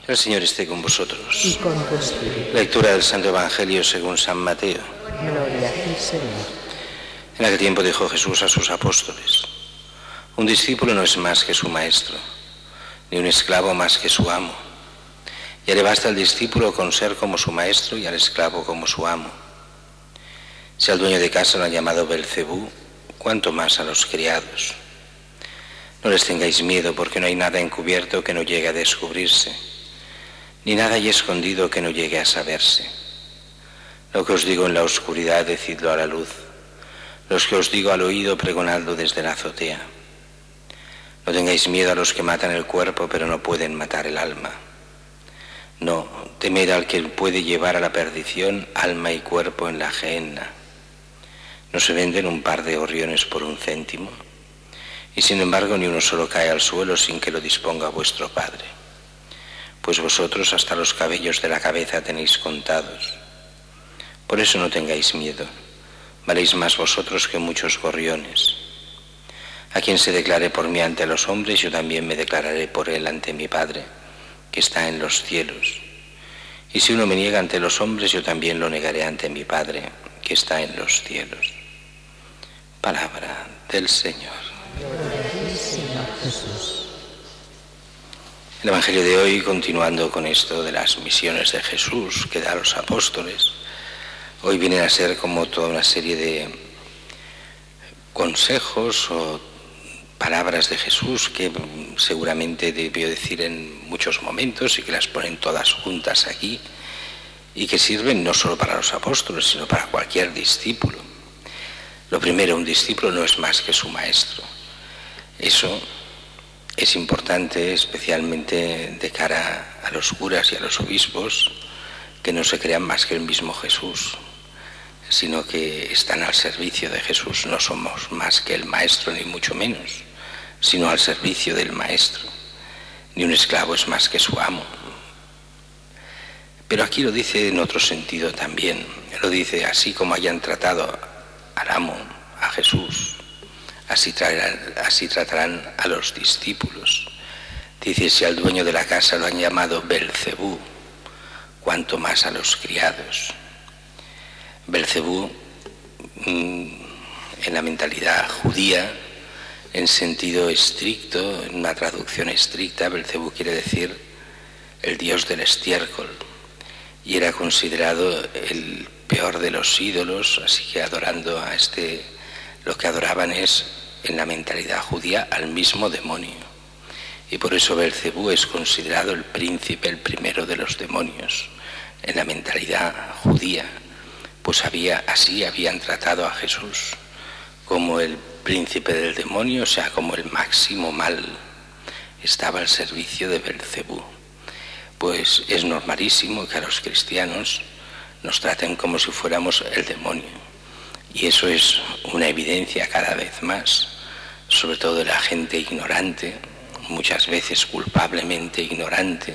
El Señor esté con vosotros. Y con tu espíritu. Lectura del Santo Evangelio según San Mateo. Gloria a ti, Señor. En aquel tiempo dijo Jesús a sus apóstoles: un discípulo no es más que su maestro, ni un esclavo más que su amo. Ya le basta al discípulo con ser como su maestro y al esclavo como su amo. Si al dueño de casa lo han llamado Belcebú, cuánto más a los criados. No les tengáis miedo, porque no hay nada encubierto que no llegue a descubrirse, ni nada hay escondido que no llegue a saberse. Lo que os digo en la oscuridad, decidlo a la luz. Lo que os digo al oído, pregonadlo desde la azotea. No tengáis miedo a los que matan el cuerpo, pero no pueden matar el alma. No, temed al que puede llevar a la perdición alma y cuerpo en la gehenna. ¿No se venden un par de gorriones por 1 céntimo? Y sin embargo ni uno solo cae al suelo sin que lo disponga vuestro Padre. Pues vosotros hasta los cabellos de la cabeza tenéis contados. Por eso no tengáis miedo, valéis más vosotros que muchos gorriones. A quien se declare por mí ante los hombres, yo también me declararé por él ante mi Padre, que está en los cielos. Y si uno me niega ante los hombres, yo también lo negaré ante mi Padre, que está en los cielos. Palabra del Señor. Gloria a ti, Señor Jesús. El Evangelio de hoy, continuando con esto de las misiones de Jesús que da a los apóstoles, hoy vienen a ser como toda una serie de consejos o palabras de Jesús que seguramente debió decir en muchos momentos y que las ponen todas juntas aquí y que sirven no solo para los apóstoles, sino para cualquier discípulo. Lo primero, un discípulo no es más que su maestro. Eso es importante, especialmente de cara a los curas y a los obispos, que no se crean más que el mismo Jesús, sino que están al servicio de Jesús. No somos más que el maestro, ni mucho menos, sino al servicio del maestro. Ni un esclavo es más que su amo. Pero aquí lo dice en otro sentido también. Lo dice: así como hayan tratado al amo, a Jesús, así tratarán a los discípulos. Dice: si al dueño de la casa lo han llamado Belcebú, cuánto más a los criados. Belcebú, en la mentalidad judía, en sentido estricto, en una traducción estricta, Belcebú quiere decir el dios del estiércol, y era considerado el peor de los ídolos, así que adorando a lo que adoraban es, en la mentalidad judía, al mismo demonio. Y por eso Belcebú es considerado el príncipe, el primero de los demonios, en la mentalidad judía. Pues así habían tratado a Jesús, como el príncipe del demonio, o sea, como el máximo mal. Estaba al servicio de Belcebú. Pues es normalísimo que a los cristianos nos traten como si fuéramos el demonio. Y eso es una evidencia cada vez más, sobre todo de la gente ignorante, muchas veces culpablemente ignorante,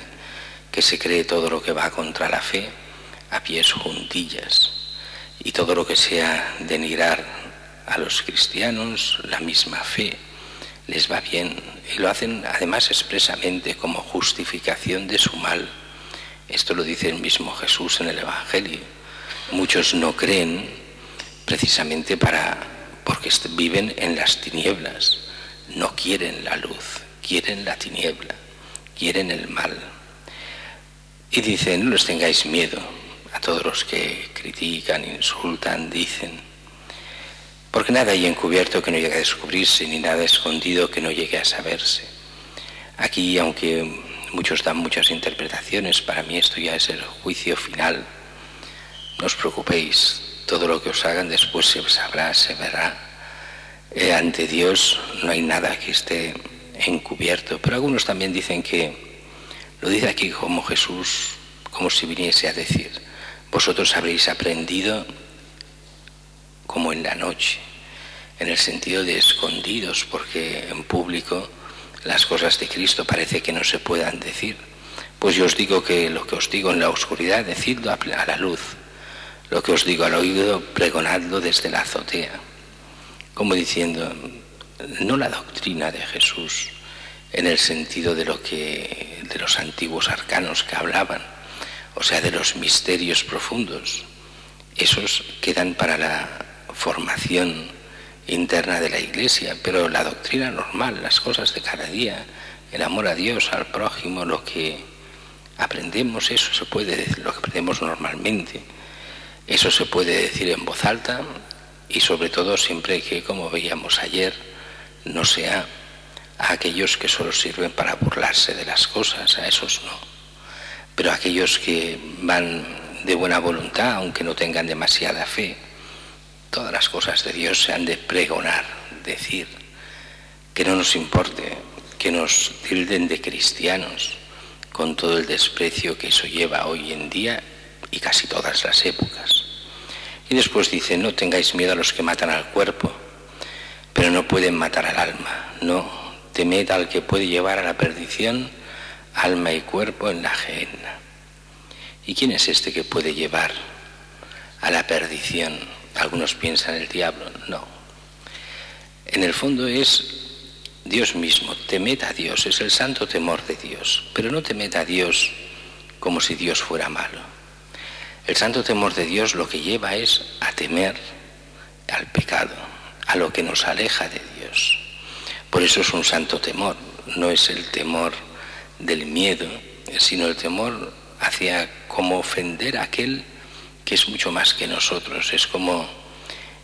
que se cree todo lo que va contra la fe a pies juntillas. Y todo lo que sea denigrar a los cristianos, la misma fe, les va bien. Y lo hacen además expresamente como justificación de su mal. Esto lo dice el mismo Jesús en el Evangelio. Muchos no creen precisamente porque viven en las tinieblas. No quieren la luz, quieren la tiniebla, quieren el mal. Y dicen: no les tengáis miedo a todos los que critican, insultan, dicen, porque nada hay encubierto que no llegue a descubrirse, ni nada escondido que no llegue a saberse. Aquí, aunque muchos dan muchas interpretaciones, para mí esto ya es el juicio final. No os preocupéis, todo lo que os hagan después se sabrá, se verá. Ante Dios no hay nada que esté encubierto. Pero algunos también dicen que, lo dice aquí como Jesús, como si viniese a decir: vosotros habréis aprendido como en la noche, en el sentido de escondidos, porque en público las cosas de Cristo parece que no se puedan decir. Pues yo os digo que lo que os digo en la oscuridad, decidlo a la luz. Lo que os digo al oído, pregonadlo desde la azotea. Como diciendo, no la doctrina de Jesús en el sentido de de los antiguos arcanos que hablaban, o sea, de los misterios profundos. Esos quedan para la formación interna de la Iglesia, pero la doctrina normal, las cosas de cada día, el amor a Dios, al prójimo, lo que aprendemos, eso se puede decir, lo que aprendemos normalmente, eso se puede decir en voz alta, y sobre todo siempre que, como veíamos ayer, no sea a aquellos que solo sirven para burlarse de las cosas, a esos no, pero a aquellos que van de buena voluntad, aunque no tengan demasiada fe. Todas las cosas de Dios se han de pregonar, decir, que no nos importe, que nos tilden de cristianos, con todo el desprecio que eso lleva hoy en día y casi todas las épocas. Y después dice, no tengáis miedo a los que matan al cuerpo, pero no pueden matar al alma. No, temed al que puede llevar a la perdición alma y cuerpo en la gehenna. ¿Y quién es este que puede llevar a la perdición? Algunos piensan el diablo. No. En el fondo es Dios mismo. Temed a Dios, es el santo temor de Dios. Pero no temed a Dios como si Dios fuera malo. El santo temor de Dios lo que lleva es a temer al pecado, a lo que nos aleja de Dios. Por eso es un santo temor. No es el temor del miedo, sino el temor hacia cómo ofender a aquel que es mucho más que nosotros. Es como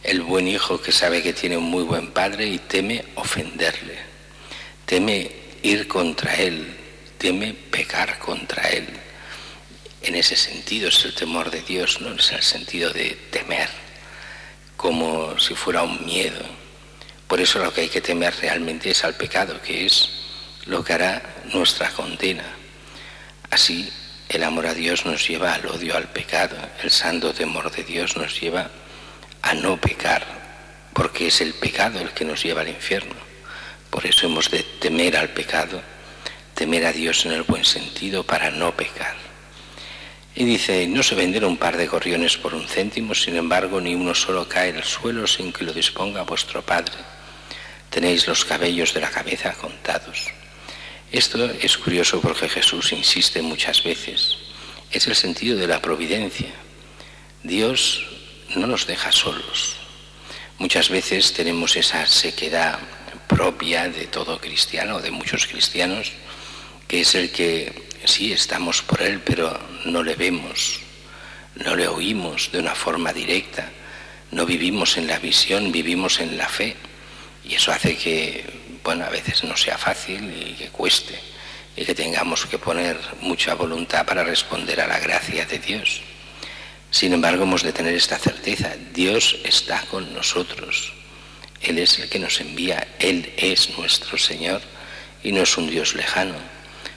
el buen hijo que sabe que tiene un muy buen padre y teme ofenderle, teme ir contra él, teme pecar contra él. En ese sentido es el temor de Dios, no es el sentido de temer, como si fuera un miedo. Por eso lo que hay que temer realmente es al pecado, que es lo que hará nuestra condena. Así, el amor a Dios nos lleva al odio al pecado, el santo temor de Dios nos lleva a no pecar, porque es el pecado el que nos lleva al infierno. Por eso hemos de temer al pecado, temer a Dios en el buen sentido para no pecar. Y dice, no se venderá un par de gorriones por 1 céntimo, sin embargo ni uno solo cae al suelo sin que lo disponga vuestro Padre. Tenéis los cabellos de la cabeza contados. Esto es curioso porque Jesús insiste muchas veces. Es el sentido de la providencia. Dios no nos deja solos. Muchas veces tenemos esa sequedad propia de todo cristiano, de muchos cristianos, que es el que sí estamos por Él, pero no le vemos, no le oímos de una forma directa, no vivimos en la visión, vivimos en la fe. Y eso hace que, bueno, a veces no sea fácil y que cueste, y que tengamos que poner mucha voluntad para responder a la gracia de Dios. Sin embargo, hemos de tener esta certeza, Dios está con nosotros. Él es el que nos envía, Él es nuestro Señor y no es un Dios lejano,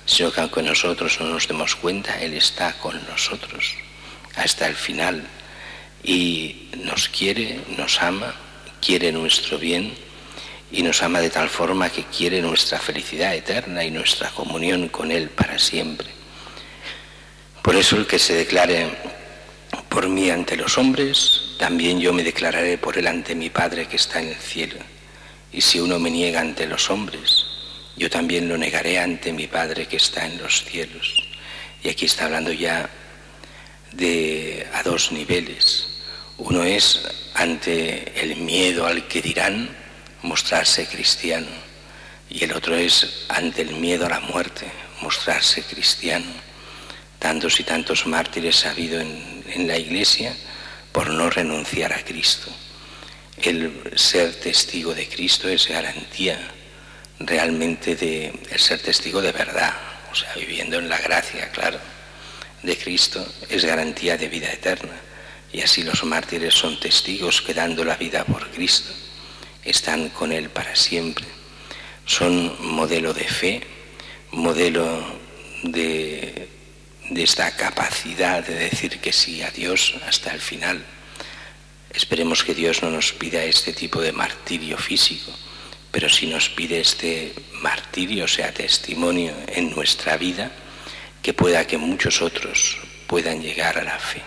sino que aunque nosotros no nos demos cuenta, Él está con nosotros hasta el final y nos quiere, nos ama, quiere nuestro bien y nos ama de tal forma que quiere nuestra felicidad eterna y nuestra comunión con Él para siempre. Por eso el que se declare por mí ante los hombres, también yo me declararé por él ante mi Padre que está en el cielo. Y si uno me niega ante los hombres, yo también lo negaré ante mi Padre que está en los cielos. Y aquí está hablando ya a dos niveles. Uno es ante el miedo al que dirán, mostrarse cristiano. Y el otro es ante el miedo a la muerte, mostrarse cristiano. Tantos y tantos mártires ha habido en la Iglesia por no renunciar a Cristo. El ser testigo de Cristo es garantía realmente de el ser testigo de verdad, o sea, viviendo en la gracia, claro, de Cristo, es garantía de vida eterna. Y así los mártires son testigos que dando la vida por Cristo están con Él para siempre. Son modelo de fe, modelo de esta capacidad de decir que sí a Dios hasta el final. Esperemos que Dios no nos pida este tipo de martirio físico, pero sí nos pide este martirio, sea testimonio en nuestra vida, que pueda que muchos otros puedan llegar a la fe.